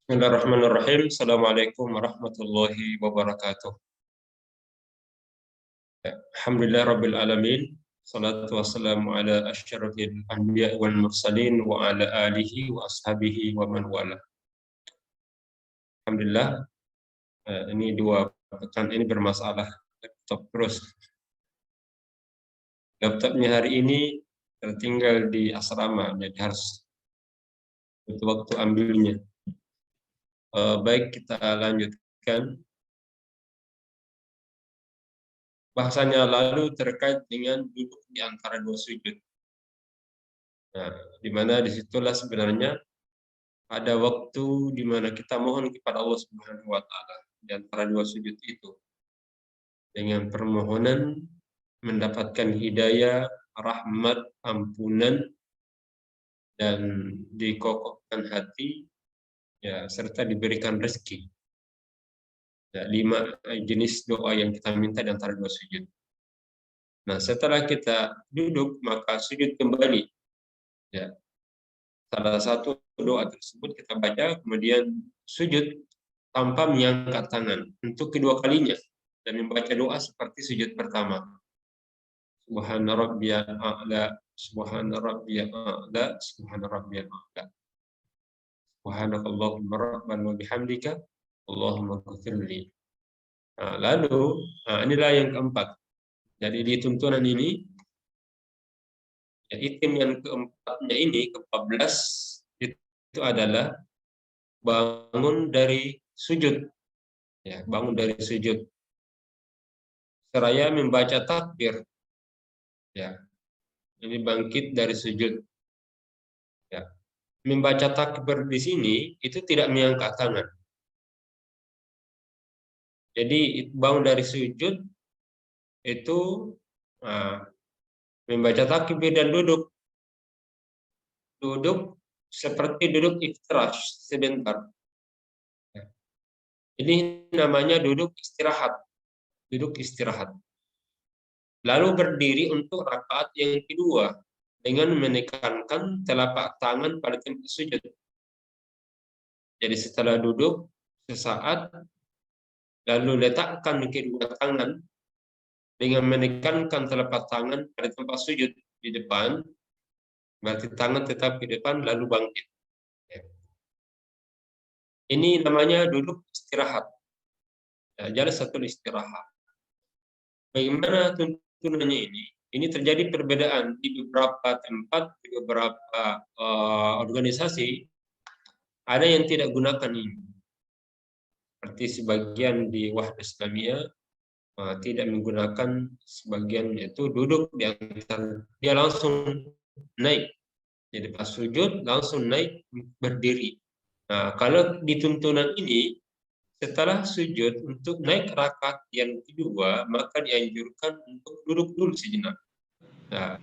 Bismillahirrahmanirrahim. Assalamualaikum warahmatullahi wabarakatuh. Alhamdulillah rabbil alamin. Salatu wassalamu ala asyrafil anbiya wal mursalin wa ala alihi wa ashabihi wa man wala. Alhamdulillah, ini dua pekan ini bermasalah laptop terus. Laptopnya hari ini tertinggal di asrama, jadi harus butuh waktu ambilnya. Baik, kita lanjutkan. Bahasanya lalu terkait dengan duduk di antara dua sujud. Nah, di mana disitulah sebenarnya ada waktu di mana kita mohon kepada Allah Subhanahu wa Ta'ala di antara dua sujud itu dengan permohonan mendapatkan hidayah, rahmat, ampunan, dan dikokohkan hati, ya, serta diberikan rezeki. Ya, 5 jenis doa yang kita minta di antara dua sujud. Nah, setelah kita duduk maka sujud kembali. Ya, salah satu doa tersebut kita baca, kemudian sujud tanpa mengangkat tangan untuk kedua kalinya dan membaca doa seperti sujud pertama. Subhana rabbiyal a'la, subhana rabbiyal a'la, subhana rabbiyal a'la. Subhanakallahumma rabbana wa bihamdika, Allahumma ghfirli. Nah, lalu inilah yang keempat. Jadi di tuntunan ini, ya, item yang keempatnya ini, ke-14, itu adalah bangun dari sujud. Ya, bangun dari sujud. Seraya membaca takbir. Ya, ini bangkit dari sujud. Ya, membaca takbir di sini itu tidak mengangkat tangan. Jadi bangun dari sujud itu membaca takbir dan duduk. Duduk seperti duduk iftirash sebentar. Ya. Ini namanya duduk istirahat. Duduk istirahat. Lalu berdiri untuk rakaat yang kedua dengan menekankan telapak tangan pada tempat sujud. Jadi setelah duduk sesaat, lalu letakkan kedua tangan dengan menekankan telapak tangan pada tempat sujud di depan, berarti tangan tetap di depan, lalu bangkit. Ini namanya duduk istirahat. Ya, jadi satu istirahat. Bagaimana tuntunannya ini? Ini terjadi perbedaan di beberapa tempat, di beberapa organisasi. Ada yang tidak gunakan ini. Seperti sebagian di Wahdah Islamiyah tidak menggunakan, sebagian itu duduk di antara, dia langsung naik. Jadi pas sujud langsung naik berdiri. Nah, kalau di tuntunan ini setelah sujud untuk naik rakaat yang kedua maka dianjurkan untuk duduk dulu sejenak. Nah,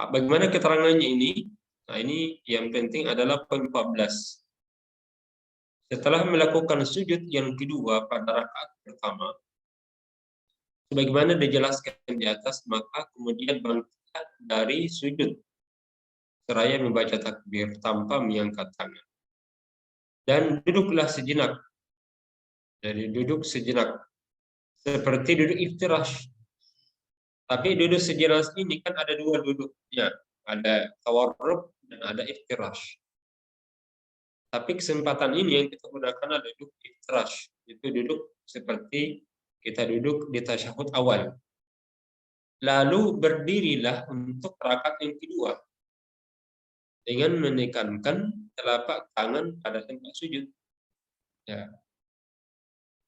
bagaimana keterangannya ini? Nah, ini yang penting adalah poin 14. Setelah melakukan sujud yang kedua pada rakaat pertama, sebagaimana dijelaskan di atas, maka kemudian bangkit dari sujud seraya membaca takbir tanpa mengangkat tangan. Dan duduklah sejenak. Jadi duduk sejenak. Seperti duduk iftirash. Tapi duduk sejenak ini kan ada dua duduknya. Ada tawarruk dan ada iftirash. Tapi kesempatan ini yang kita gunakan adalah duduk iftirash. Itu duduk seperti kita duduk di tasyahud awal. Lalu berdirilah untuk rakaat yang kedua dengan menekankan telapak tangan pada tempat sujud. Ya.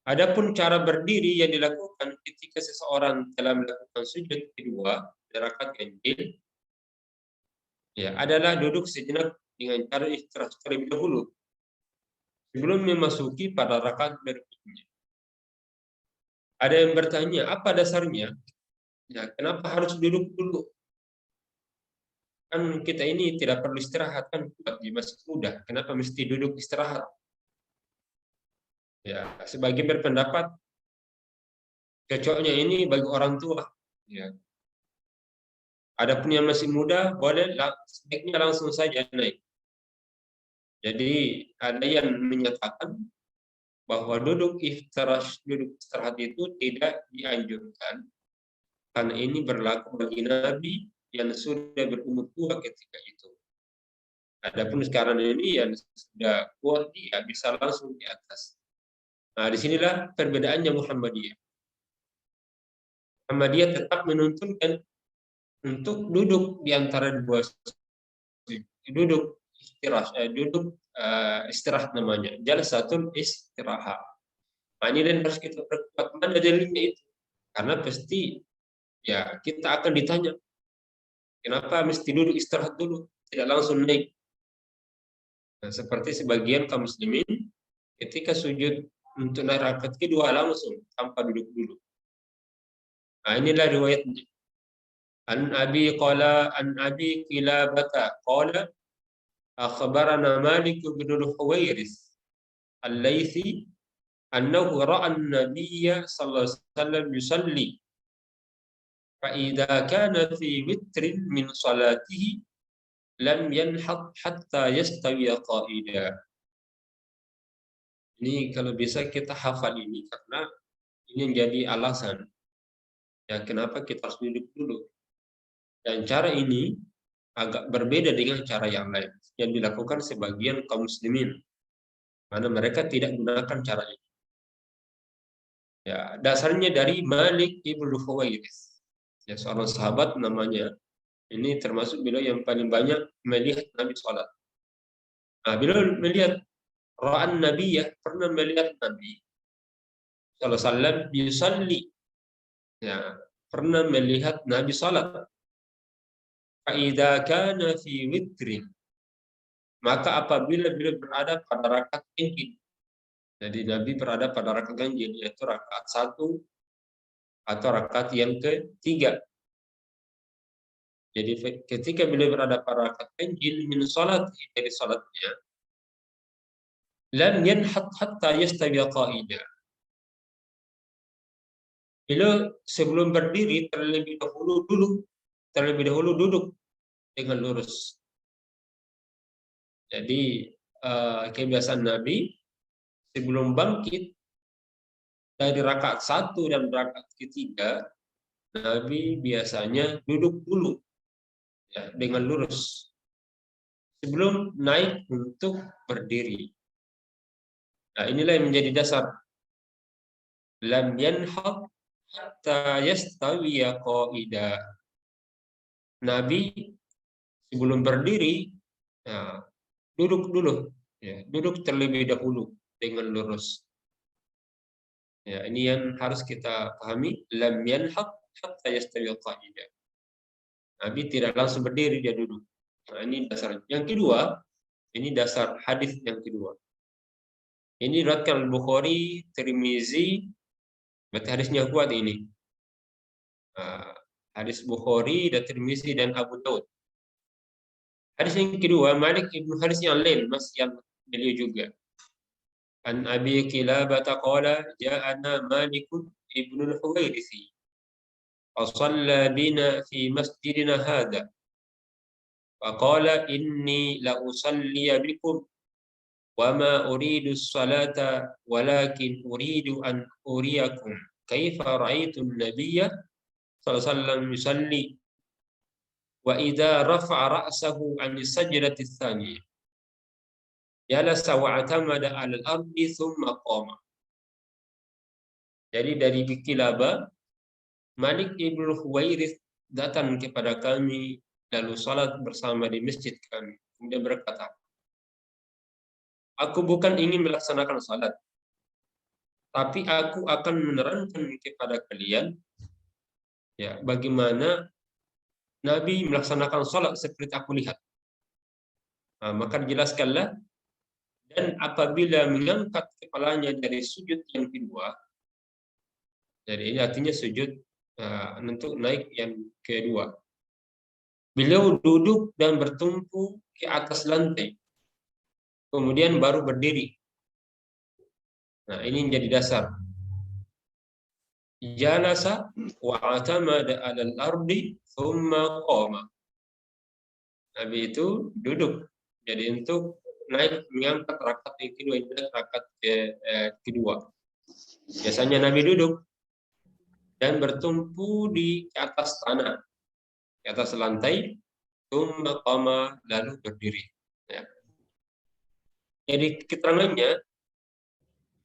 Adapun cara berdiri yang dilakukan ketika seseorang telah melakukan sujud kedua di rakaat ganjil, ya, adalah duduk sejenak dengan cara istirahat terlebih dahulu sebelum memasuki pada rakaat berikutnya. Ada yang bertanya, apa dasarnya? Ya, kenapa harus duduk dulu? Kan kita ini tidak perlu istirahat, kan masih muda. Kenapa mesti duduk istirahat? Ya, sebagian berpendapat cocoknya ini bagi orang tua. Ya. Adapun yang masih muda, boleh sebaiknya langsung saja naik. Jadi ada yang menyatakan bahwa duduk istirahat itu tidak dianjurkan karena ini berlaku bagi Nabi yang sudah berumur tua ketika itu. Adapun sekarang ini yang sudah kuat, dia bisa langsung di atas. Nah, disinilah perbedaannya Muhammadiyah. Muhammadiyah tetap menuntunkan untuk duduk di antara dua duduk istirahat namanya, jalsatul istirahat. Nah, ini dan harus kita perkuat mana dalilnya itu, karena pasti ya kita akan ditanya kenapa mesti duduk istirahat dulu, tidak langsung naik. Nah, seperti sebagian kaum muslimin ketika sujud untuk naik rakaat kedua langsung tanpa duduk dulu. Nah, inilah riwayatnya. An Abi Qilabata qala akhbarana Malik bin al-Huwairis al-Laitsi annahu ra'a an-nabiyya sallallahu alaihi wasallam yusalli fa idza kana fi witrin min salatihi lam yanhad hatta yastawi qa'ida. Ini kalau bisa kita hafal ini karena ini menjadi alasan ya kenapa kita harus duduk dulu. Dan cara ini agak berbeda dengan cara yang lain yang dilakukan sebagian kaum muslimin, karena mereka tidak menggunakan cara ini. Ya, dasarnya dari Malik ibnu Huwairis, ya, seorang sahabat namanya. Ini termasuk beliau yang paling banyak melihat Nabi sholat. Nah, beliau melihat ra'an Nabi, ya, pernah melihat Nabi sallallahu alaihi wasallam yusalli, ya, pernah melihat Nabi sholat. Fa'idha kana fi witrin, maka apabila beliau berada pada rakaat ganjil. Jadi Nabi berada pada rakaat ganjil, yaitu rakaat 1 atau rakaat yang ketiga. Jadi ketika beliau berada pada rakaat ganjil min salat, dari salatnya, lam yanhat hatta yastawi qa'ida. Beliau sebelum berdiri terlebih dahulu duduk dengan lurus. Jadi kebiasaan Nabi sebelum bangkit dari rakaat 1 dan rakaat ketiga, Nabi biasanya duduk dulu, ya, dengan lurus sebelum naik untuk berdiri. Nah, inilah yang menjadi dasar lam yanhad hatta yastawiya qa'ida. Nabi sebelum berdiri, ya, duduk dulu, ya, duduk terlebih dahulu dengan lurus. Ya, ini yang harus kita pahami, lam yanhad hatta yastawiya qa'ida. Nabi tidak langsung berdiri, dia duduk. Nah, ini dasar. Yang kedua, ini dasar hadis yang kedua. Ini diriwayatkan Bukhari, Tirmizi, berarti hadisnya kuat ini. Hadis Bukhari dan Tirmizi dan Abu Daud. Hadis yang kedua, Malik ibnu Haris yang lain, masih yang beliau juga. An Abi Qilabata qala ja'ana Malik ibnu al-Huwairisi فصلى بنا في مسجدنا هذا فقال إني لأصلي بكم وما أريد الصلاة ولكن أريد أن أريكم كيف رأيت النبي صلى الله عليه وسلم يصلي وإذا رفع رأسه عن السجدة الثانية جلس واعتمد على الأرض ثم قام. Jadi dari Qilabah, Malik ibnu Huwairis datang kepada kami lalu salat bersama di masjid kami. Kemudian berkata, aku bukan ingin melaksanakan salat, tapi aku akan menerangkan kepada kalian, ya, bagaimana Nabi melaksanakan salat seperti aku lihat. Nah, maka dijelaskanlah, dan apabila mengangkat kepalanya dari sujud yang kedua, jadi ini artinya sujud untuk naik yang kedua, beliau duduk dan bertumpu ke atas lantai, kemudian baru berdiri. Nah, ini menjadi dasar. Jalasa wa atamada 'alal ardi thumma qama. Nabi itu duduk. Jadi untuk naik mengangkat rakaat yang kedua, rakaat kedua. Biasanya Nabi duduk dan bertumpu di atas tanah, di atas lantai, tsumma qama, lalu berdiri. Ya. Jadi keterangannya,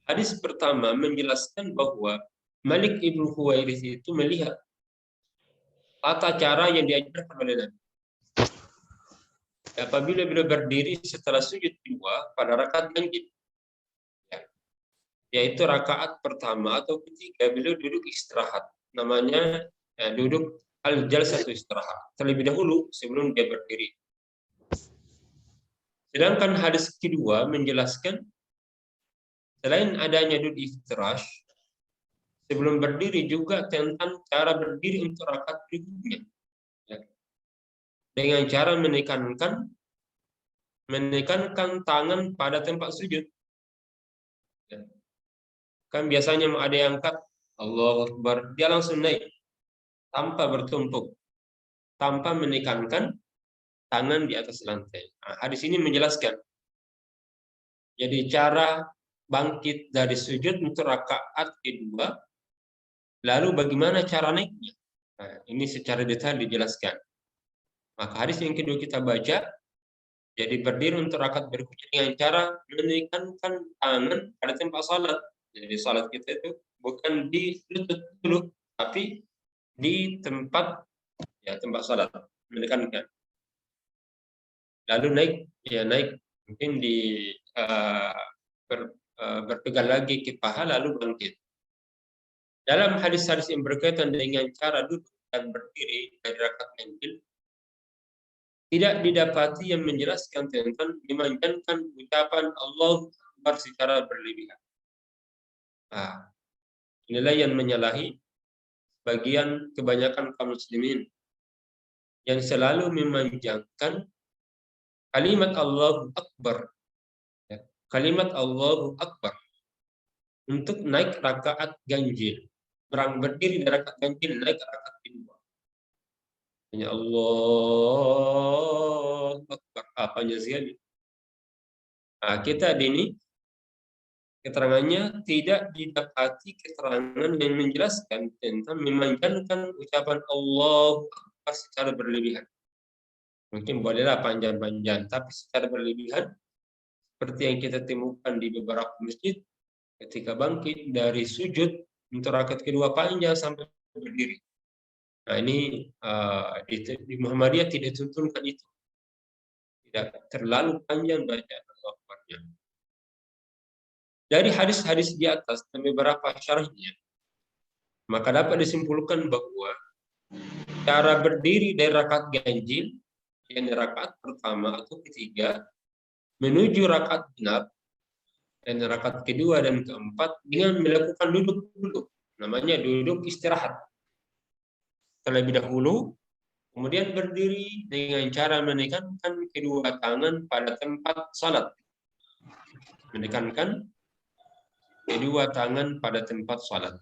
hadis pertama menjelaskan bahwa Malik ibnu Huwairis itu melihat tata cara yang diajarkan oleh Nabi. Apabila beliau berdiri setelah sujud kedua pada rakaat ganjil, yaitu rakaat pertama atau ketiga, beliau duduk istirahat. Namanya duduk al-jalsatu istirahat. Terlebih dahulu sebelum dia berdiri. Sedangkan hadis kedua menjelaskan selain adanya duduk iftirash, sebelum berdiri juga tentang cara berdiri untuk rakaat berikutnya. Ya. Dengan cara menekankan tangan pada tempat sujud. Ya. Kan biasanya ada yang angkat Allahu Akbar, dia langsung naik tanpa bertumpuk, tanpa menekankan tangan di atas lantai. Nah, hadis ini menjelaskan. Jadi cara bangkit dari sujud untuk rakaat kedua, lalu bagaimana cara naiknya? Nah, ini secara detail dijelaskan. Maka hadis yang kedua kita baca, jadi berdiri untuk rakaat berikutnya dengan cara menekankan tangan pada tempat salat. Jadi salat kita itu bukan di lutut dulu, tapi di tempat salat, menekankan. Lalu naik mungkin berpegang lagi ke paha lalu bangkit. Dalam hadis-hadis yang berkaitan dengan cara duduk dan berdiri dari rakaat ganjil, tidak didapati yang menjelaskan tentang dimanjangkan ucapan Allahu Akbar secara berlebihan. Nah, inilah yang menyalahi kebanyakan kaum muslimin yang selalu memanjangkan kalimat Allahu Akbar, kalimat Allahu Akbar untuk naik rakaat ganjil, berdiri dari rakaat ganjil naik rakaat kedua. Ya Allah Akbar, apanya sekali. Nah, kita ini keterangannya tidak didapati keterangan yang menjelaskan tentang memanjangkan ucapan Allahu Akbar secara berlebihan. Mungkin bolehlah panjang-panjang, tapi secara berlebihan seperti yang kita temukan di beberapa masjid ketika bangkit dari sujud untuk rakaat kedua panjang sampai berdiri. Nah, ini di Muhammadiyah tidak tuntunkan itu. Tidak terlalu panjang bacaan Allahu Akbar-nya. Dari hadis-hadis di atas dan beberapa syarahnya, maka dapat disimpulkan bahwa cara berdiri dari rakaat ganjil, yang rakaat pertama atau ketiga, menuju rakaat genap, dan rakaat kedua dan keempat dengan melakukan duduk dulu. Namanya duduk istirahat. Terlebih dahulu, kemudian berdiri dengan cara menekankan kedua tangan pada tempat salat. Menekankan kedua tangan pada tempat salat.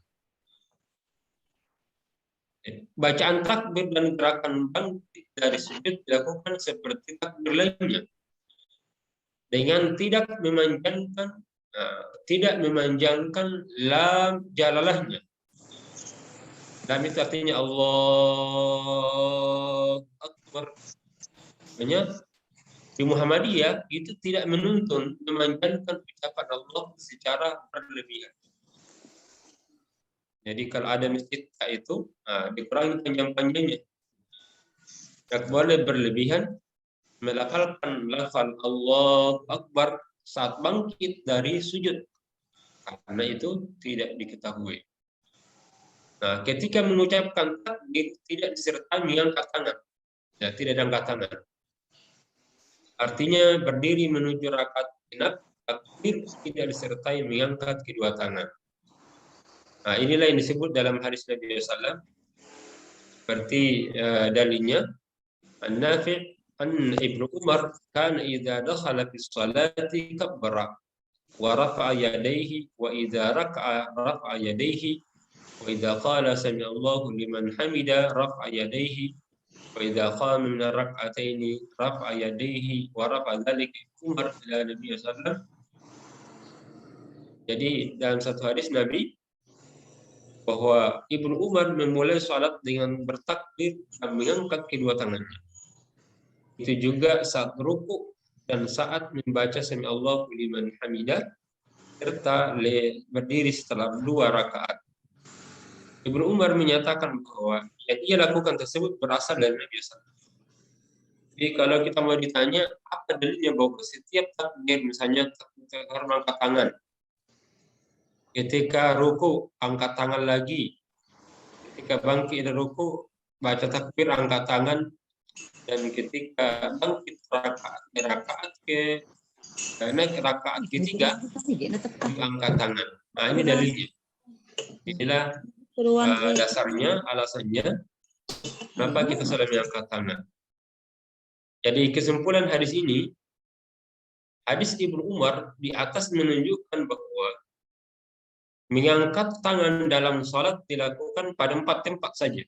Bacaan takbir dan gerakan bangkit dari sujud dilakukan seperti takbir lainnya, dengan tidak memanjangkan lam jalalahnya. Lam itu artinya Allah Akbar. Makanya di Muhammadiyah itu tidak menuntun memanjangkan ucapan Allah secara berlebihan. Jadi kalau ada masjid itu dikurangi panjang-panjangnya. Tak boleh berlebihan melafalkan lafal Allah Akbar saat bangkit dari sujud, karena itu tidak diketahui. Nah, ketika mengucapkan takbir tidak disertai mengangkat tangan, tidak angkat tangan. Artinya berdiri menuju rakaat genap, takbir tidak disertai mengangkat kedua tangan. Nah, inilah yang disebut dalam hadis Nabi SAW seperti dalilnya An-Nafi' an Ibnu Umar kana idza dakhala fi sholati kabbara wa rafa'a yadayhi wa idza raka'a rafa'a yadayhi wa idza qala sami Allahu liman hamida rafa'a yadayhi Wa idza qama min ar-rak'ataini rafa'a yadayhi wa rafa'a dzalika Umar ila Nabi sallallahu alaihi wasallam. Jadi dalam satu hadis Nabi bahwa Ibnu Umar memulai salat dengan bertakbir dan mengangkat kedua tangannya. Itu juga saat ruku dan saat membaca sami Allahu liman hamidah serta berdiri setelah 2 rakaat. Ibnu Umar menyatakan bahwa yang ia lakukan tersebut berasal dari Nabi SAW. Jadi kalau kita mau ditanya apa dalilnya bahwa setiap takbir misalnya angkat tangan, ketika ruku angkat tangan lagi, ketika bangkit dari ruku baca takbir angkat tangan, dan ketika bangkit rakaat ke naik rakaat ketiga angkat tangan. Nah ini dalilnya. Inilah dasarnya, alasannya kenapa kita selalu angkat tangan. Jadi kesimpulan hadis ini, hadis Ibnu Umar di atas menunjukkan bahwa mengangkat tangan dalam sholat dilakukan pada 4 tempat saja.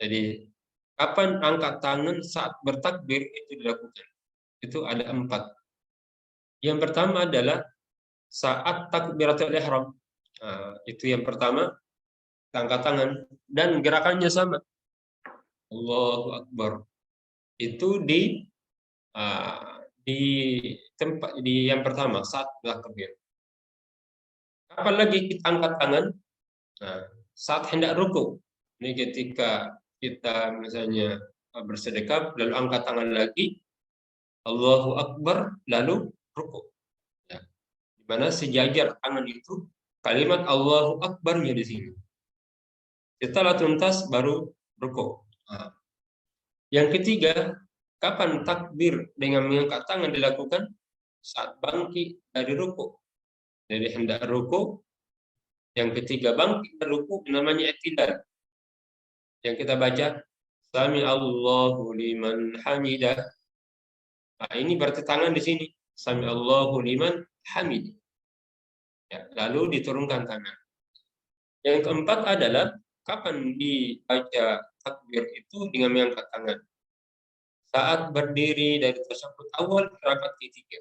Jadi kapan angkat tangan saat bertakbir itu dilakukan? Itu ada 4. Yang pertama adalah saat takbiratul ihram. Nah, itu yang pertama, angkat tangan dan gerakannya sama. Allahu Akbar. Itu di tempat di yang pertama saat takbir. Kapan lagi kita angkat tangan? Nah, saat hendak ruku. Ini ketika kita misalnya bersedekap lalu angkat tangan lagi, Allahu Akbar lalu ruku. Ya. Di mana sejajar tangan itu kalimat Allahu Akbar-nya di sini. Setelah tuntas baru ruku. Nah. Yang ketiga, kapan takbir dengan mengangkat tangan dilakukan? Saat bangkit dari ruku. Jadi hendak ruku, yang ketiga bangkit dari ruku namanya i'tidal. Yang kita baca, Sami Allahu liman hamidah. Nah, ini berarti tangan di sini. Sami Allahu liman hamidah. Ya, lalu diturunkan tangan. Yang keempat adalah kapan dibaca takbir itu dengan mengangkat tangan. Saat berdiri dari tasyahud awal ke rakaat ketiga.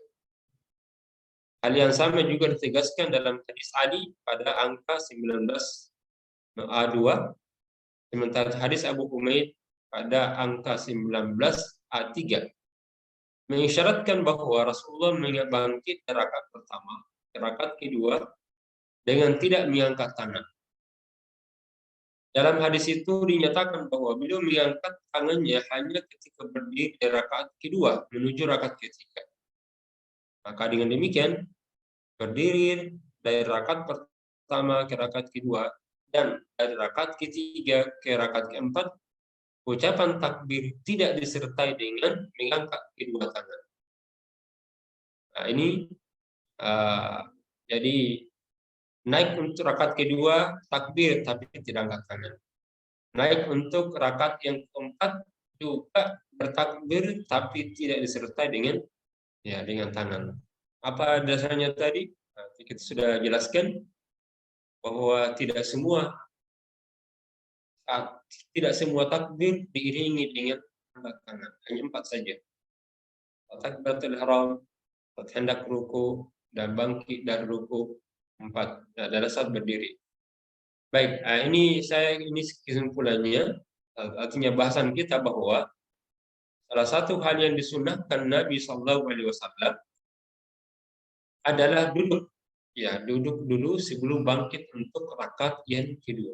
Hal yang sama juga ditegaskan dalam hadis Ali pada angka 19A2, sementara hadis Abu Humaid pada angka 19A3 mengisyaratkan bahwa Rasulullah bangkit dari rakaat pertama ke rakaat kedua dengan tidak mengangkat tangan. Dalam hadis itu dinyatakan bahwa beliau mengangkat tangannya hanya ketika berdiri dari rakaat kedua menuju rakaat ketiga. Maka dengan demikian, berdiri dari rakaat pertama ke rakaat kedua dan dari rakaat ketiga ke rakaat keempat, ucapan takbir tidak disertai dengan mengangkat kedua tangan. Nah ini jadi naik untuk rakaat kedua takbir tapi tidak angkat tangan. Naik untuk rakaat yang keempat juga bertakbir tapi tidak disertai dengan tangan. Apa dasarnya tadi? Nah, kita sudah jelaskan bahwa tidak semua takbir diiringi dengan angkat tangan. Hanya 4 saja. Takbiratul ihram, hendak ruku dan bangkit dari ruku 4. Nah, adalah saat berdiri. Baik, ini kesimpulannya, artinya bahasan kita bahwa salah satu hal yang disunahkan Nabi SAW adalah duduk. Ya, duduk dulu sebelum bangkit untuk rakaat yang kedua.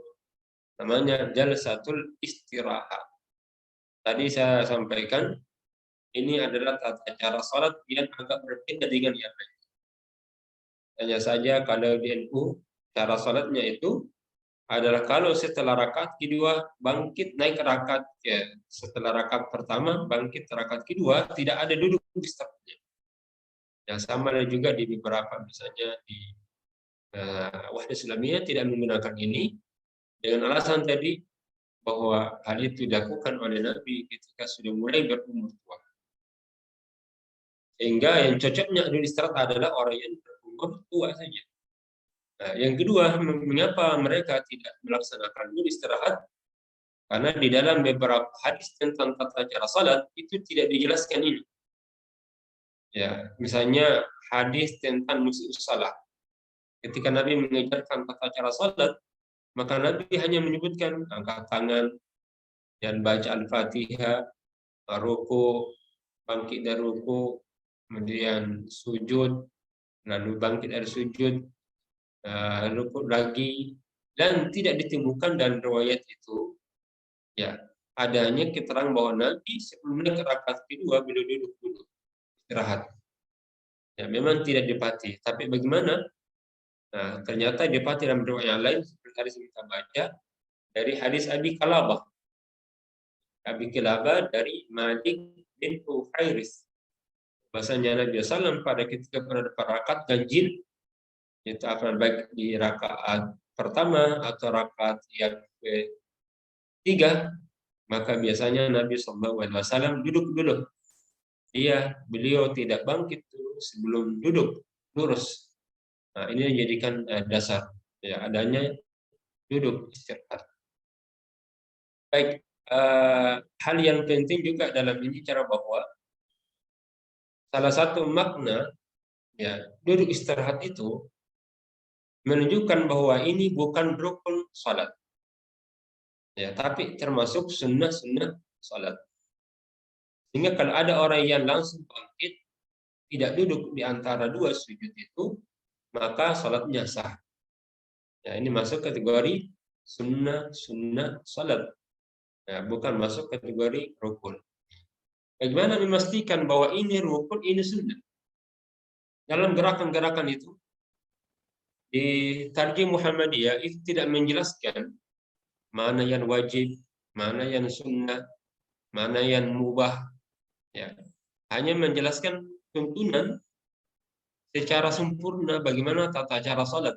Namanya jalsatul istirahat. Tadi saya sampaikan, ini adalah tata cara salat yang agak berbeda dengan yang lain. Hanya saja kalau di NU, cara salatnya itu adalah kalau setelah rakaat kedua bangkit naik rakaat setelah rakaat pertama bangkit rakaat kedua tidak ada duduk di startnya. Ya sama juga di beberapa misalnya di Wahdah Islamiyah tidak menggunakan ini dengan alasan tadi bahwa hal itu dilakukan oleh Nabi ketika sudah mulai berumur tua. Sehingga yang cocoknya duduk istirahat adalah orang yang berumur tua saja. Nah, yang kedua, mengapa mereka tidak melaksanakan duduk istirahat? Karena di dalam beberapa hadis tentang tata cara salat itu tidak dijelaskan ini. Ya, misalnya hadis tentang musii'us salat. Ketika Nabi mengajarkan tata cara salat, maka Nabi hanya menyebutkan angkat tangan dan baca Al-Fatihah, ruku, bangkit dari ruku, kemudian sujud, lalu bangkit dari sujud, ruku lagi, dan tidak ditemukan dalam riwayat itu ya adanya keterangan bahwa Nabi sebelum naik ke rakaat kedua beliau duduk dulu istirahat. Ya, memang tidak dipati, tapi bagaimana? Nah, ternyata dipati dalam riwayat yang lain seperti hadis yang kita baca dari hadis Abi Kalabah. Abi Kalabah dari Malik bin Huwairis. Bahasanya Nabi SAW pada ketika pada rakaat ganjil, itu akan baik di rakaat pertama atau rakaat yang ketiga, maka biasanya Nabi SAW duduk dulu. Beliau tidak bangkit dulu sebelum duduk lurus. Nah, ini dijadikan dasar ya adanya duduk istirahat. Baik, hal yang penting juga dalam ini cara bahwa salah satu makna ya duduk istirahat itu menunjukkan bahwa ini bukan rukun salat. Ya, tapi termasuk sunnah-sunnah salat. Sehingga kalau ada orang yang langsung bangkit tidak duduk di antara dua sujud itu, maka salatnya sah. Ya, ini masuk kategori sunnah salat. Ya, bukan masuk kategori rukun. Bagaimana memastikan bahwa ini rukun, ini sunnah? Dalam gerakan-gerakan itu, di Tarjim Muhammadiyah itu tidak menjelaskan mana yang wajib, mana yang sunnah, mana yang mubah. Ya, hanya menjelaskan tuntunan secara sempurna bagaimana tata cara salat.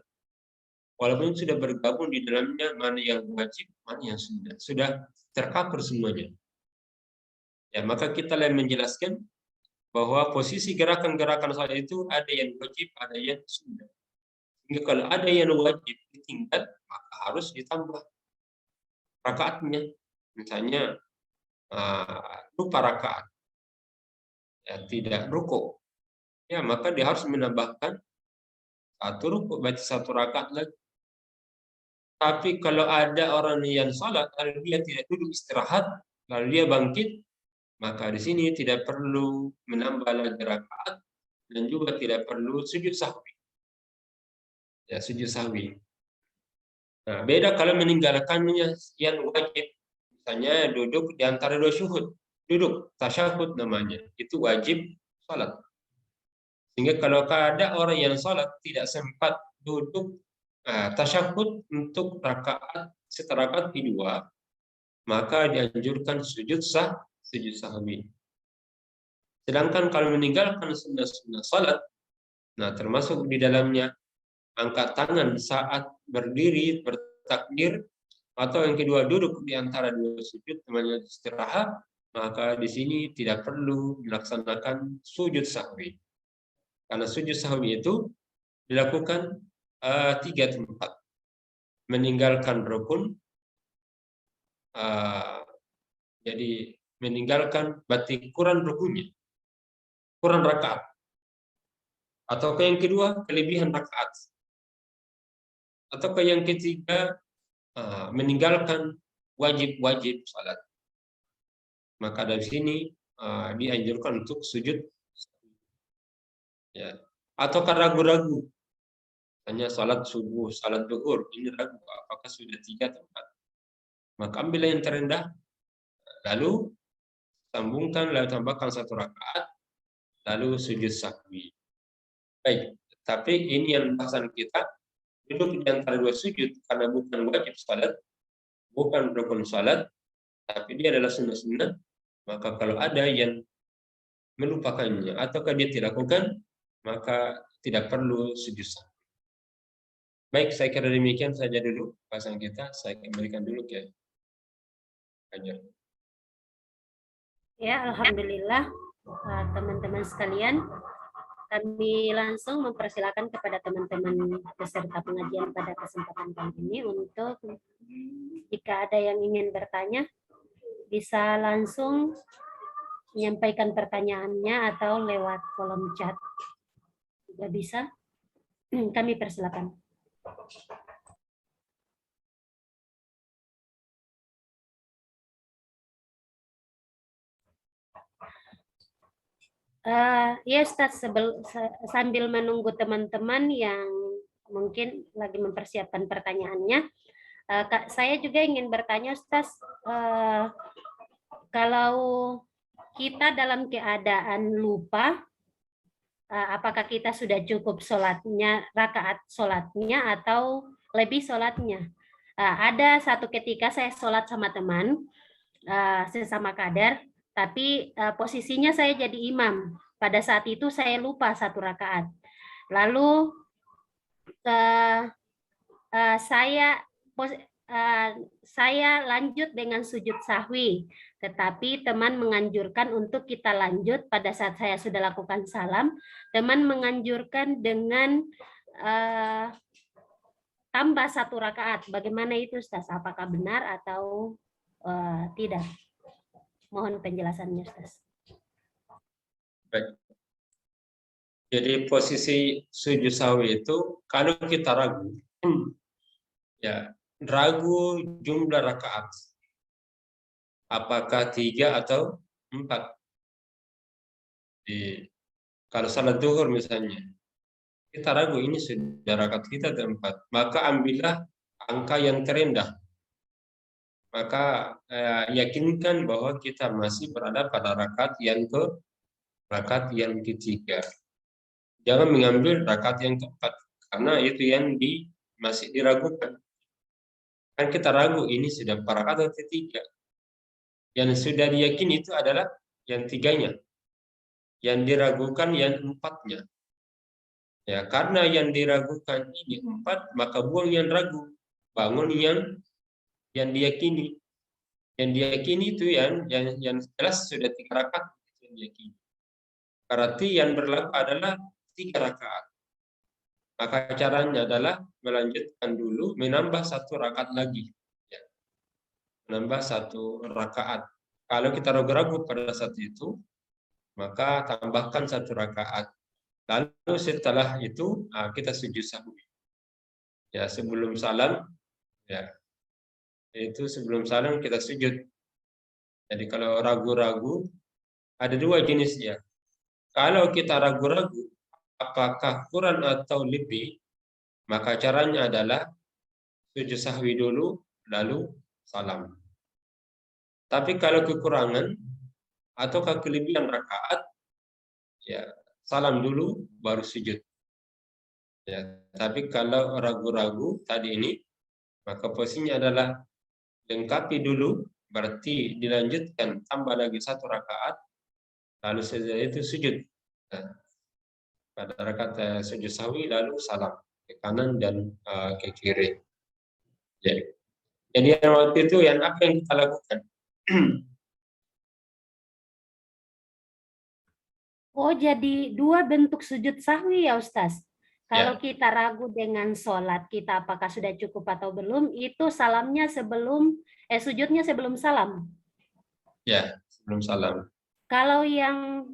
Walaupun sudah bergabung di dalamnya mana yang wajib, mana yang sunnah. Sudah tercover semuanya. Ya, maka kita lain menjelaskan bahwa posisi gerakan-gerakan salat itu ada yang wajib, ada yang sunnah. Sehingga kalau ada yang wajib ditinggal, maka harus ditambah rakaatnya. Misalnya lupa rakaat, ya, tidak rukuk, ya maka dia harus menambahkan satu rukuk, baca satu rakaat lagi. Tapi kalau ada orang yang salat, lalu dia tidak duduk istirahat, lalu dia bangkit, maka di sini tidak perlu menambah lagi rakaat dan juga tidak perlu sujud sahwi. Ya, sujud sahwi. Nah, beda kalau meninggalkannya yang wajib. Misalnya duduk di antara dua syuhud. Duduk, tasyahud namanya. Itu wajib salat. Sehingga kalau ada orang yang salat tidak sempat duduk tasyahud untuk setelah rakaat kedua, maka dianjurkan sujud sahwi. Sedangkan kalau meninggalkan sunnah salat, nah termasuk di dalamnya angkat tangan saat berdiri bertakbir, atau yang kedua duduk di antara dua sujud namanya istirahat, maka di sini tidak perlu melaksanakan sujud sahwi. Karena sujud sahwi itu dilakukan 3 tempat. Meninggalkan rukun, jadi meninggalkan berarti kurang rukunnya, kurang rakaat. Atau yang kedua kelebihan rakaat. Atau yang ketiga meninggalkan wajib-wajib salat. Maka dari sini dianjurkan untuk sujud. Ya. Atau karena ragu-ragu, hanya salat subuh, salat zuhur, ini ragu apakah sudah 3 tempat. Maka ambil yang terendah, lalu sambungkan, lalu tambahkan 1 rakaat, lalu sujud sahwi. Baik, tapi ini yang bahasan kita, duduk di antara dua sujud karena bukan wajib salat, bukan rukun salat, tapi dia adalah sunnah-sunnah. Maka kalau ada yang melupakannya ataukah dia tidak lakukan, maka tidak perlu sujud sahwi. Baik, saya kira demikian saja dulu bahasan kita. Saya kembalikan dulu ke Hajar. Ya, alhamdulillah teman-teman sekalian, kami langsung mempersilakan kepada teman-teman peserta pengajian pada kesempatan kali ini untuk Jika ada yang ingin bertanya, bisa langsung menyampaikan pertanyaannya atau lewat kolom chat. Jika bisa, kami persilakan. Ya Ustaz, sambil menunggu teman-teman yang mungkin lagi mempersiapkan pertanyaannya, saya juga ingin bertanya Ustaz, kalau kita dalam keadaan lupa, apakah kita sudah cukup sholatnya, rakaat sholatnya atau lebih sholatnya? Ada satu ketika saya sholat sama teman, sesama kader, tapi posisinya saya jadi imam. Pada saat itu saya lupa 1 rakaat. Lalu saya lanjut dengan sujud sahwi, tetapi teman menganjurkan untuk kita lanjut pada saat saya sudah lakukan salam. Teman menganjurkan dengan tambah 1 rakaat. Bagaimana itu Ustaz? Apakah benar atau tidak? Mohon penjelasannya, Ustaz. Baik. Jadi posisi sujud sahwi itu kalau kita ragu, ya ragu jumlah rakaat, apakah 3 atau 4. Kalau salat zuhur misalnya, kita ragu ini sudah rakaat kita ke 4, maka ambillah angka yang terendah. Maka yakinkan bahwa kita masih berada pada rakaat yang ketiga. Jangan mengambil rakaat yang keempat, karena itu yang masih diragukan. Kan kita ragu ini sudah rakaat atau ketiga. Yang sudah diyakini itu adalah yang 3-nya. Yang diragukan yang 4-nya. Ya, karena yang diragukan ini 4, maka buang yang ragu, bangun yang diyakini. Yang diyakini itu yang jelas sudah 3 rakaat yang diyakini. Berarti yang berlaku adalah 3 rakaat. Maka caranya adalah melanjutkan dulu, menambah 1 rakaat lagi. Ya. Menambah 1 rakaat. Kalau kita ragu-ragu pada saat itu, maka tambahkan 1 rakaat. Lalu setelah itu kita sujud sahwi. Ya, sebelum salam, ya. Itu sebelum salam kita sujud. Jadi kalau ragu-ragu, ada 2 jenisnya. Kalau kita ragu-ragu, apakah kurang atau lebih, maka caranya adalah sujud sahwi dulu, lalu salam. Tapi kalau kekurangan ataukah kelebihan rakaat, ya salam dulu baru sujud. Ya, tapi kalau ragu-ragu tadi ini, maka posisinya adalah lengkapi dulu, berarti dilanjutkan tambah lagi 1 rakaat, lalu setelah itu sujud. Nah, pada rakaat sujud sahwi lalu salam ke kanan dan ke kiri. Jadi waktu itu apa yang kita lakukan? Oh, jadi 2 bentuk sujud sahwi ya, Ustaz? Kalau Ya. kita ragu dengan sholat kita apakah sudah cukup atau belum, itu salamnya sujudnya sebelum salam. Ya, sebelum salam. Kalau yang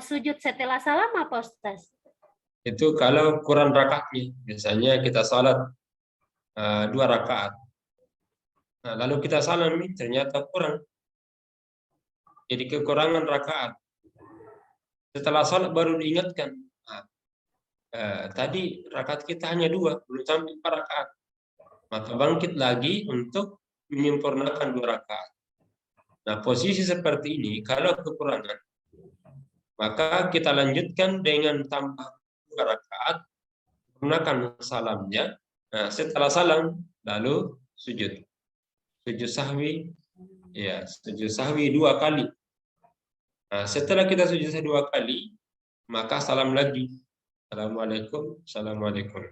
sujud setelah salam apa, Ustaz? Itu kalau kurang rakaatnya. Biasanya kita salat 2 rakaat. Nah, lalu kita salam nih, ternyata kurang. Jadi kekurangan rakaat. Setelah salat baru diingatkan. Tadi rakaat kita hanya 2, belum sampai 4 rakaat. Maka bangkit lagi untuk menyempurnakan 2 rakaat. Nah, posisi seperti ini, kalau kekurangan, maka kita lanjutkan dengan tambah 2 rakaat, gunakan salamnya. Nah, setelah salam, lalu sujud. Sujud sahwi, ya, sujud sahwi 2 kali. Nah, setelah kita sujud 2 kali, maka salam lagi. Assalamualaikum, assalamualaikum.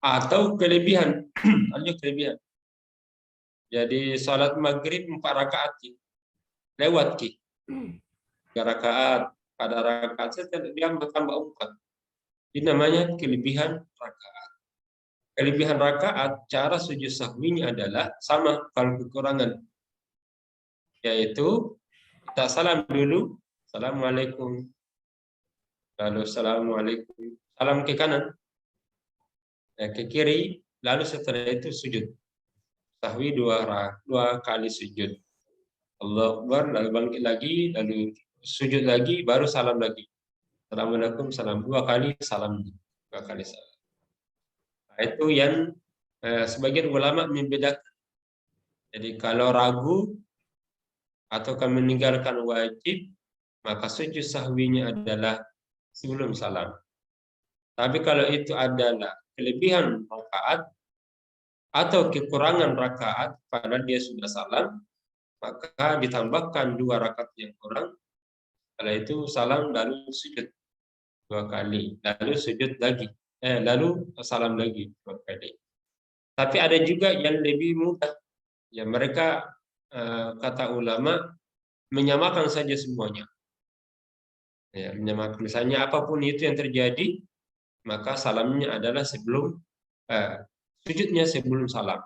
Atau kelebihan, lanjut kelebihan. Jadi salat maghrib 4 rakaat, lewat 3 rakaat, pada rakaat setelah dia tambah 4. Ini namanya kelebihan rakaat. Kelebihan rakaat, cara sujud sahwinya adalah sama kalau kekurangan, yaitu kita salam dulu, assalamualaikum, lalu assalamualaikum, salam ke kanan, ke kiri, lalu setelah itu sujud sahwi dua kali sujud. Allahu Akbar, lalu bangkit lagi, lalu sujud lagi, baru salam lagi. Assalamualaikum, salam dua kali, salam dua kali salam. Nah, itu yang sebagian ulama membedakan. Jadi kalau ragu atau meninggalkan wajib, maka sujud sahwinya adalah sebelum salam. Tapi kalau itu adalah kelebihan rakaat atau kekurangan rakaat, padahal dia sudah salam, maka ditambahkan 2 rakaat yang kurang. Setelah itu salam lalu sujud 2 kali, lalu sujud lagi, lalu salam lagi 2 kali. Tapi ada juga yang lebih mudah, ya mereka kata ulama menyamakan saja semuanya. Ya, menyamakan, misalnya apapun itu yang terjadi, maka salamnya adalah sebelum sujudnya sebelum salam.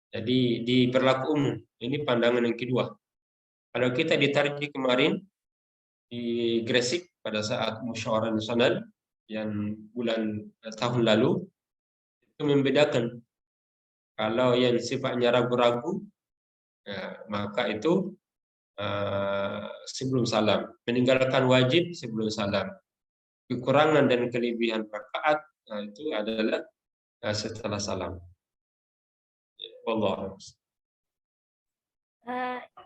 Jadi di berlaku umum. Ini pandangan yang kedua. Kalau kita ditarik kemarin di Gresik pada saat musyawarah nasional yang bulan tahun lalu, itu membedakan. Kalau yang sifatnya ragu-ragu, maka itu sebelum salam. Meninggalkan wajib sebelum salam. Kekurangan dan kelebihan rakaat itu adalah setelah salam. Wallahu a'lam.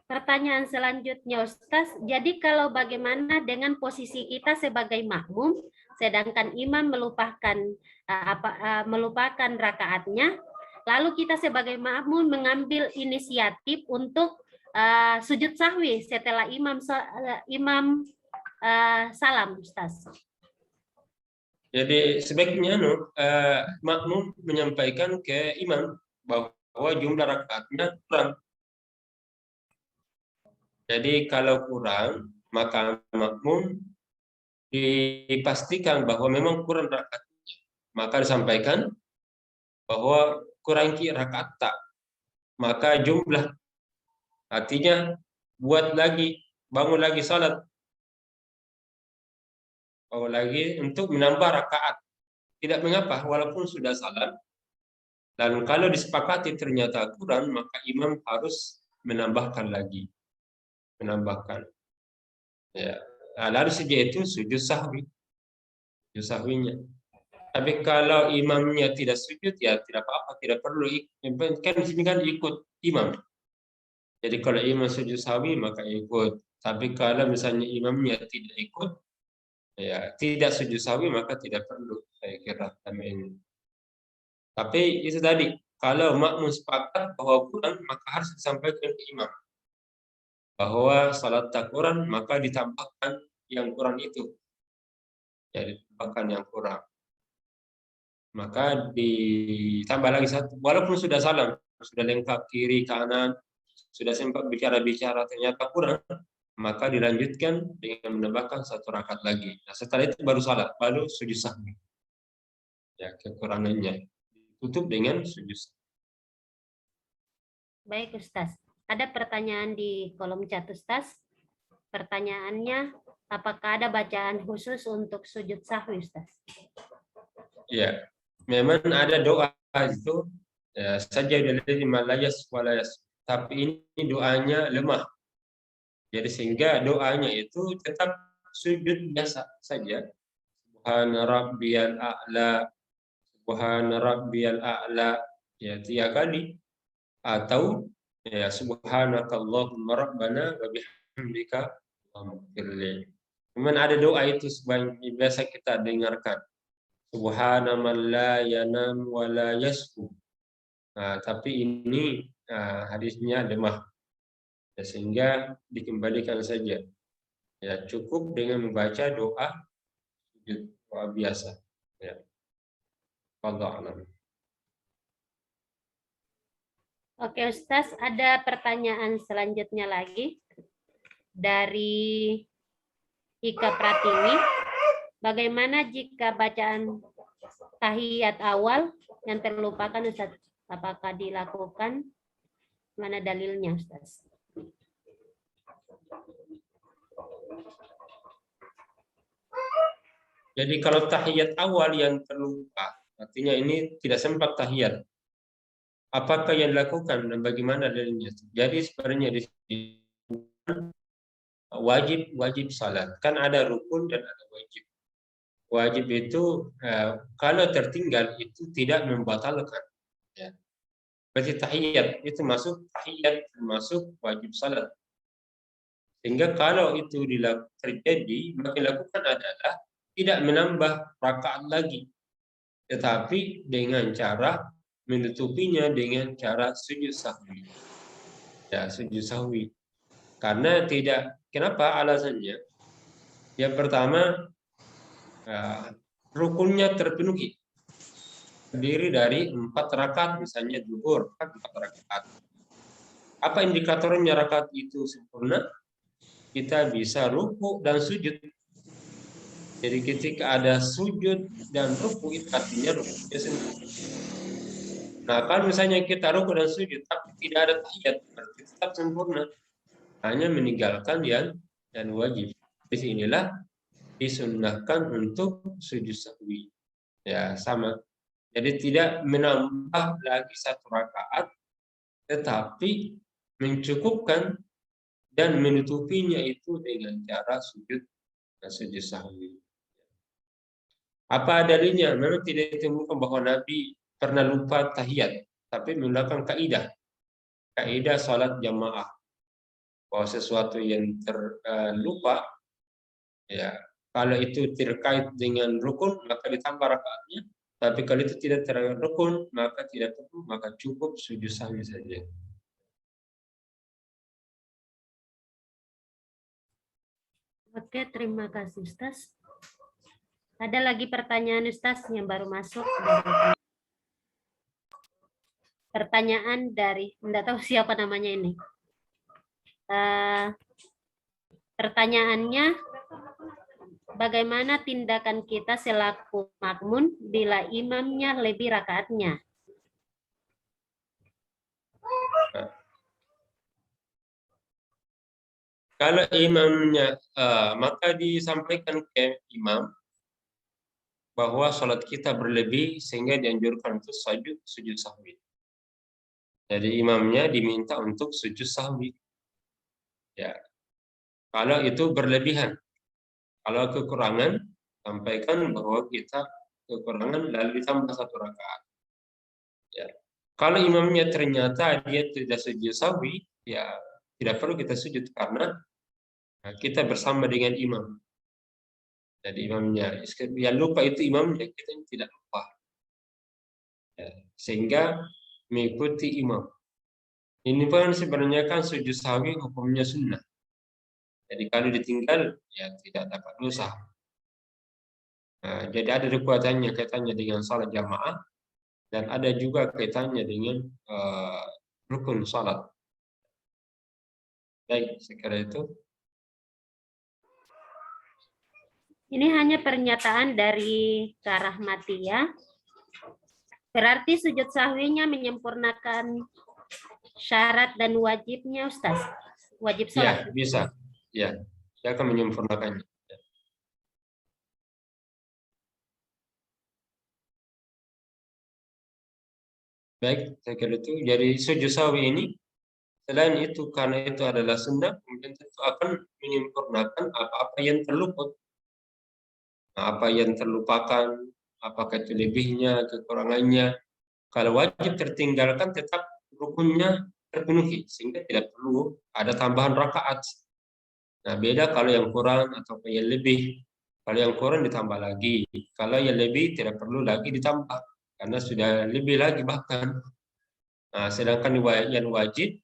Pertanyaan selanjutnya, Ustaz. Jadi kalau bagaimana dengan posisi kita sebagai makmum, sedangkan imam melupakan rakaatnya, lalu kita sebagai makmum mengambil inisiatif untuk sujud sahwi setelah imam salam, Ustaz. Jadi sebaiknya makmum menyampaikan ke imam bahwa jumlah rakaatnya kurang. Jadi kalau kurang, maka makmum dipastikan bahwa memang kurang rakaatnya. Maka disampaikan bahwa kurang rakaat tak. Maka jumlah, artinya bangun lagi salat. Bangun lagi untuk menambah rakaat. Tidak mengapa, walaupun sudah salam. Dan kalau disepakati ternyata kurang, maka imam harus menambahkan lagi. Ya. Nah, lalu sejak itu sujud sahwinya. Tapi kalau imamnya tidak sujud, ya tidak apa-apa, tidak perlu. Kan di sini kan ikut imam. Jadi kalau imam sujud sahwi maka ikut. Tapi kalau misalnya imamnya tidak ikut, ya tidak sujud sahwi maka tidak perlu, saya kira. Amin. Tapi itu tadi, kalau makmum sepakat bahwa kurang, maka harus disampaikan ke imam bahwa salat tak kurang, maka ditambahkan yang kurang itu. Jadi ditambahkan yang kurang. Maka ditambah lagi satu, walaupun sudah salam, sudah lengkap kiri kanan, sudah sempat bicara-bicara ternyata kurang, maka dilanjutkan dengan menambahkan 1 rakaat lagi. Nah, setelah itu baru salat, baru sujud sahwi. Ya, kekurangannya tutup dengan sujud sahwi. Baik, Ustaz. Ada pertanyaan di kolom chat, Ustaz. Pertanyaannya, apakah ada bacaan khusus untuk sujud sahwi, Ustaz? Ya, memang ada doa itu saja dari malayas walayas, tapi ini doanya lemah. Jadi sehingga doanya itu tetap sujud biasa saja. Subhana rabbiyal a'la, subhana rabbiyal a'la, ya 3 kali. Atau ya subhanakallahumma rabbana wa bihamdika Allahumma. Kemudian ada doa itu sebagai biasa kita dengarkan. Subhana man la yanam wa la yasku. Nah, tapi ini hadisnya lemah. Ya, sehingga dikembalikan saja. Ya, cukup dengan membaca doa sujud, doa biasa. Ya. Wallahu a'lam. Oke, Ustaz, ada pertanyaan selanjutnya lagi dari Ika Pratiwi. Bagaimana jika bacaan tahiyat awal yang terlupakan Ustaz. Apakah dilakukan? Mana dalilnya Ustaz? Jadi kalau tahiyat awal yang terlupa, artinya ini tidak sempat tahiyat. Apakah yang dilakukan dan bagaimana dalilnya? Jadi sebenarnya di sini wajib salat. Kan ada rukun dan ada wajib. Wajib itu kalau tertinggal itu tidak membatalkan. Ya. Berarti tahiyat itu masuk tahiyat termasuk wajib salat. Sehingga kalau itu terjadi, maka dilakukan adalah tidak menambah rakaat lagi, tetapi dengan cara menutupinya dengan cara sujud sahwi. Ya, sujud sahwi. Karena tidak, kenapa alasannya? Yang pertama, rukunnya terpenuhi. Terdiri dari 4 rakaat, misalnya zuhur, 4 rakaat. Apa indikatornya rakaat itu sempurna? Kita bisa ruku dan sujud. Jadi ketika ada sujud dan ruku, itu artinya rukunya sempurna. Nah, kalau misalnya kita ruku dan sujud, tapi tidak ada tahiyat, berarti tetap sempurna. Hanya meninggalkan yang wajib. Di sinilah disunnahkan untuk sujud sahwi. Ya, sama. Jadi tidak menambah lagi 1 rakaat, tetapi mencukupkan dan menutupinya itu dengan cara sujud sahwi. Apa dalilnya? Memang tidak ditemukan bahwa Nabi pernah lupa tahiyat, tapi menggunakan kaidah salat jamaah. Bahwa sesuatu yang terlupa, ya kalau itu terkait dengan rukun maka ditambah rakaatnya. Tapi kalau itu tidak terkait rukun maka tidak perlu, maka cukup sujud sahwi saja. Oke, terima kasih Ustaz. Ada lagi pertanyaan Ustaz yang baru masuk. Pertanyaan dari, enggak tahu siapa namanya ini. Pertanyaannya, bagaimana tindakan kita selaku makmun bila imamnya lebih rakaatnya? Kalau imamnya, maka disampaikan ke imam bahwa sholat kita berlebih sehingga dianjurkan untuk sujud sahwi. Jadi imamnya diminta untuk sujud sahwi. Ya, kalau itu berlebihan. Kalau kekurangan, sampaikan bahwa kita kekurangan lalu ditambah 1 rakaat. Ya. Kalau imamnya ternyata dia tidak sujud sahwi, ya tidak perlu kita sujud karena kita bersama dengan imam. Jadi imamnya, yang lupa itu imamnya, kita tidak lupa. Ya. Sehingga mengikuti imam. Ini pun sebenarnya kan sujud sahwi hukumnya sunnah. Jadi kalau ditinggal, ya tidak dapat dosa. Nah, jadi ada dua kaitannya dengan salat jamaah, dan ada juga kaitannya dengan rukun salat. Baik, sekira itu. Ini hanya pernyataan dari Kak Rahmatia. Berarti sujud sahwinya menyempurnakan syarat dan wajibnya, Ustaz. Wajib sholat. Ya, bisa. Ya, saya akan menyempurnakannya. Baik, saya kira itu. Jadi sujud sahwi ini, selain itu, karena itu adalah sunnah, kemudian tentu akan menyempurnakan apa-apa yang terluput. Nah, apa yang terlupakan, apakah itu lebihnya, kekurangannya. Kalau wajib tertinggalkan, tetap rukunnya terpenuhi, sehingga tidak perlu ada tambahan rakaat. Nah, beda kalau yang kurang atau yang lebih. Kalau yang kurang ditambah lagi. Kalau yang lebih tidak perlu lagi ditambah, karena sudah lebih lagi bahkan. Nah, sedangkan yang wajib,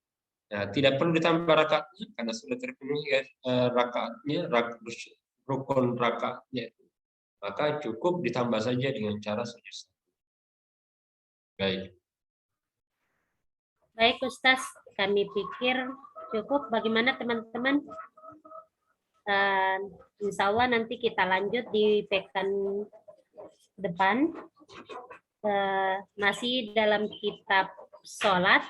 nah, tidak perlu ditambah rakaatnya karena sudah terpenuhi rakaatnya, rukun rakaatnya. Maka cukup ditambah saja dengan cara sujud. Baik. Baik Ustaz, kami pikir cukup. Bagaimana teman-teman? Insya Allah nanti kita lanjut di pekan depan. Masih dalam kitab sholat.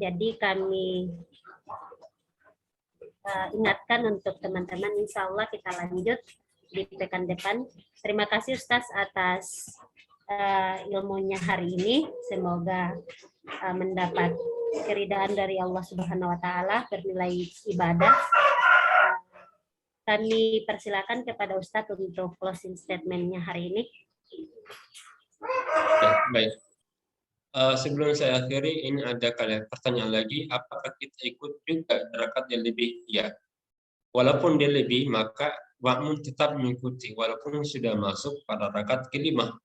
Jadi kami ingatkan untuk teman-teman, insya Allah kita lanjut di pekan depan. Terima kasih Ustaz atas ilmunya hari ini. Semoga mendapat keridhaan dari Allah Subhanahu wa taala, bernilai ibadah. Kami persilakan kepada Ustadz untuk closing statement-nya hari ini. Ya, baik. Sebelum saya akhiri, ini ada pertanyaan lagi, apakah kita ikut juga rakaat yang lebih? Ya, walaupun dia lebih, maka makmum tetap mengikuti, walaupun sudah masuk pada rakaat kelima.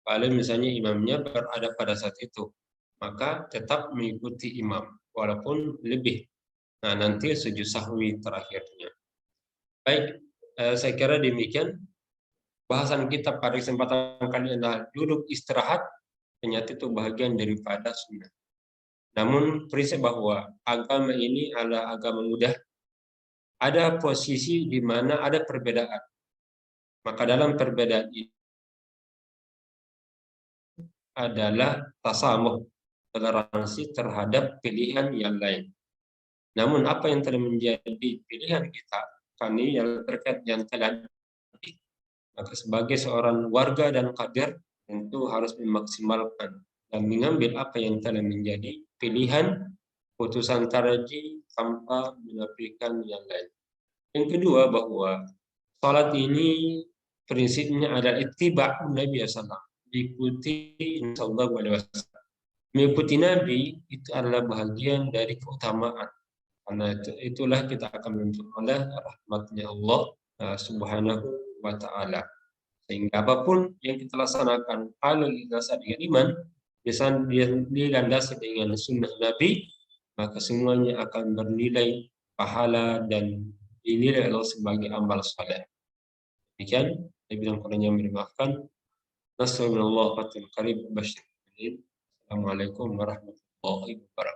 Kalau misalnya imamnya berada pada saat itu, maka tetap mengikuti imam, walaupun lebih. Nah, nanti sujud sahwi terakhirnya. Baik, saya kira demikian. Bahasan kita pada kesempatan kali ini adalah duduk istirahat, ternyata itu bagian daripada sunnah. Namun prinsip bahwa agama ini adalah agama mudah, ada posisi di mana ada perbedaan. Maka dalam perbedaan ini adalah tasamuh, toleransi terhadap pilihan yang lain. Namun apa yang telah menjadi pilihan kita, kami yang terkait yang telah, maka sebagai seorang warga dan kader tentu harus memaksimalkan dan mengambil apa yang telah menjadi pilihan putusan tarjih tanpa menafikan yang lain. Yang kedua, bahwa salat ini prinsipnya adalah ittiba' Nabi SAW, diikuti Sallallahu Alaihi Wasallam. Mengikuti Nabi itu adalah bahagian dari keutamaan. Karena itulah kita akan menuntut oleh rahmatnya Allah Subhanahu wa Ta'ala. Sehingga apapun yang kita laksanakan, kalau didasar dengan iman, dilandasi dengan sunnah Nabi, maka semuanya akan bernilai pahala dan dinilai Allah sebagai amal saleh. Demikian, saya bilang kurang yang dimaafkan. Nasallallahu alaihi wa sallam. Assalamualaikum warahmatullahi wabarakatuh.